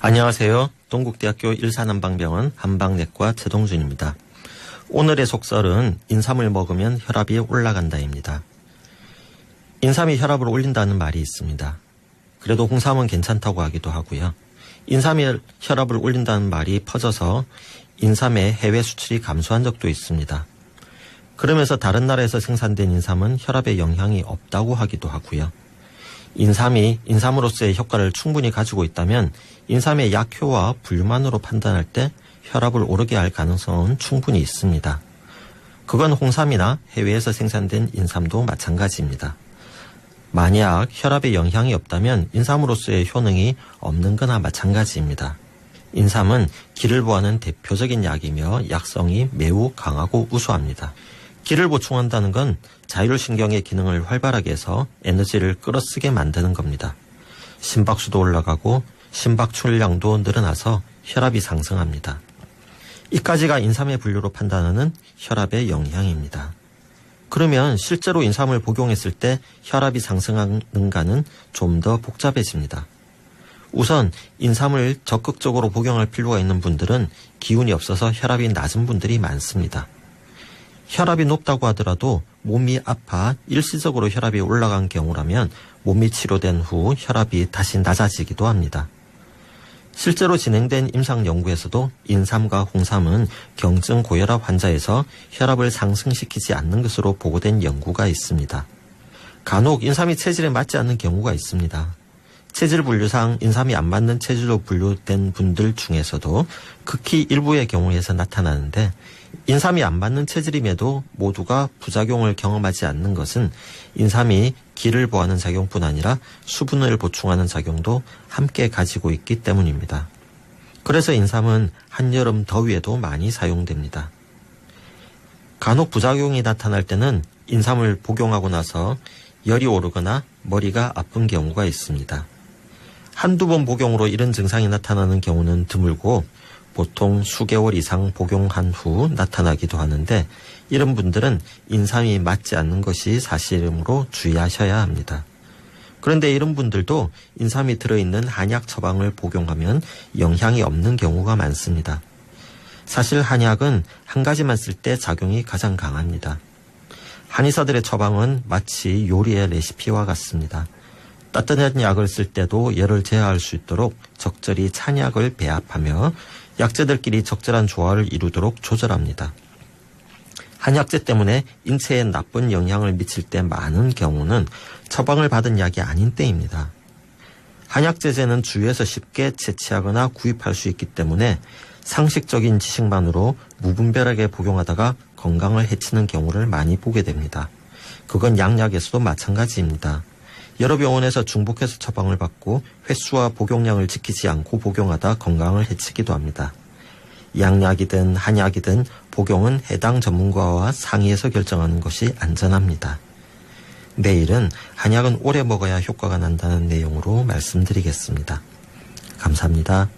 안녕하세요. 동국대학교 일산한방병원 한방내과 최동준입니다. 오늘의 속설은 인삼을 먹으면 혈압이 올라간다입니다. 인삼이 혈압을 올린다는 말이 있습니다. 그래도 홍삼은 괜찮다고 하기도 하고요. 인삼이 혈압을 올린다는 말이 퍼져서 인삼의 해외 수출이 감소한 적도 있습니다. 그러면서 다른 나라에서 생산된 인삼은 혈압에 영향이 없다고 하기도 하고요. 인삼이 인삼으로서의 효과를 충분히 가지고 있다면 인삼의 약효와 불만으로 판단할 때 혈압을 오르게 할 가능성은 충분히 있습니다. 그건 홍삼이나 해외에서 생산된 인삼도 마찬가지입니다. 만약 혈압에 영향이 없다면 인삼으로서의 효능이 없는 거나 마찬가지입니다. 인삼은 기를 보하는 대표적인 약이며 약성이 매우 강하고 우수합니다. 기를 보충한다는 건 자율신경의 기능을 활발하게 해서 에너지를 끌어쓰게 만드는 겁니다. 심박수도 올라가고 심박출량도 늘어나서 혈압이 상승합니다. 이까지가 인삼의 분류로 판단하는 혈압의 영향입니다. 그러면 실제로 인삼을 복용했을 때 혈압이 상승하는가는 좀 더 복잡해집니다. 우선 인삼을 적극적으로 복용할 필요가 있는 분들은 기운이 없어서 혈압이 낮은 분들이 많습니다. 혈압이 높다고 하더라도 몸이 아파 일시적으로 혈압이 올라간 경우라면 몸이 치료된 후 혈압이 다시 낮아지기도 합니다. 실제로 진행된 임상 연구에서도 인삼과 홍삼은 경증 고혈압 환자에서 혈압을 상승시키지 않는 것으로 보고된 연구가 있습니다. 간혹 인삼이 체질에 맞지 않는 경우가 있습니다. 체질 분류상 인삼이 안 맞는 체질로 분류된 분들 중에서도 극히 일부의 경우에서 나타나는데 인삼이 안 맞는 체질임에도 모두가 부작용을 경험하지 않는 것은 인삼이 기를 보하는 작용뿐 아니라 수분을 보충하는 작용도 함께 가지고 있기 때문입니다. 그래서 인삼은 한여름 더위에도 많이 사용됩니다. 간혹 부작용이 나타날 때는 인삼을 복용하고 나서 열이 오르거나 머리가 아픈 경우가 있습니다. 한두 번 복용으로 이런 증상이 나타나는 경우는 드물고 보통 수개월 이상 복용한 후 나타나기도 하는데 이런 분들은 인삼이 맞지 않는 것이 사실이므로 주의하셔야 합니다. 그런데 이런 분들도 인삼이 들어있는 한약 처방을 복용하면 영향이 없는 경우가 많습니다. 사실 한약은 한 가지만 쓸 때 작용이 가장 강합니다. 한의사들의 처방은 마치 요리의 레시피와 같습니다. 따뜻한 약을 쓸 때도 열을 제어할 수 있도록 적절히 찬약을 배합하며 약재들끼리 적절한 조화를 이루도록 조절합니다. 한약재 때문에 인체에 나쁜 영향을 미칠 때 많은 경우는 처방을 받은 약이 아닌 때입니다. 한약재제는 주위에서 쉽게 채취하거나 구입할 수 있기 때문에 상식적인 지식만으로 무분별하게 복용하다가 건강을 해치는 경우를 많이 보게 됩니다. 그건 양약에서도 마찬가지입니다. 여러 병원에서 중복해서 처방을 받고 횟수와 복용량을 지키지 않고 복용하다 건강을 해치기도 합니다. 양약이든 한약이든 복용은 해당 전문가와 상의해서 결정하는 것이 안전합니다. 내일은 한약은 오래 먹어야 효과가 난다는 내용으로 말씀드리겠습니다. 감사합니다.